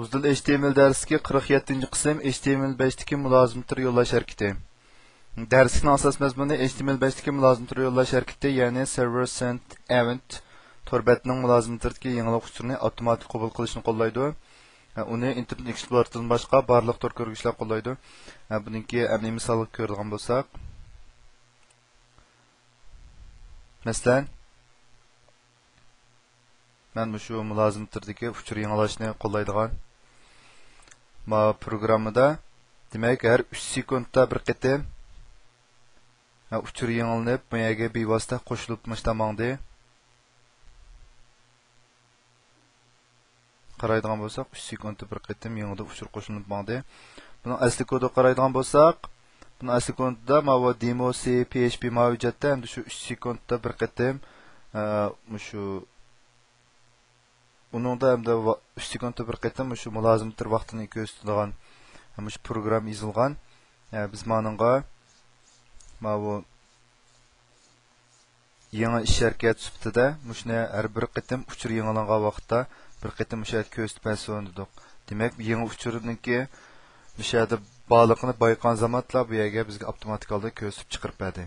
Uzdil HTML dərsi 47-ci qism HTML5-diki mulazim tür yollaş hərəkəti. Dərsin əsas məzmunu HTML5-diki mulazim tür yollaş hərəkəti, yəni server send event tor bətinin mulazim türündəki yenilik uçurunu avtomatik qəbul qilishni qo'llaydi. Uni Internet Explorer'dan başqa barlıq tor ko'rgüçlər qo'llaydi. Buningki əmni misalını ko'radigan bo'lsak, məsələn, mən bu şu mulazim türündəki uçur yenilaşni qo'llaydigan ma programmada demək hər 3 sekundda bir qitim uçur yenilinib, bu yerga bevosita qo'shilib mashtamoqdi. Qaraydigan bo'lsak, 3 sekundda bir qitim yengida uçur qo'shilib maqdi. Buni asli kodi qaraydigan bo'lsak, buni asli kodida ma demo C PHP mavjudda, endi shu 3 sekundda bir qitim shu uningda hamda 3 sekundda bir qitim shu mulozim tur vaqtini ko'rsatadigan shu program yozilgan. Biz maningga bu yangi ish harakat sifatida shuni har bir qitim uçur yangilangan vaqtda bir qitim o'sha ko'rsatmasini dedik. Demak, yangi uçurninki o'sha yerda baliqni bayqan zamonlar bu yerga bizga avtomatik holda ko'rsatib chiqarib berdi.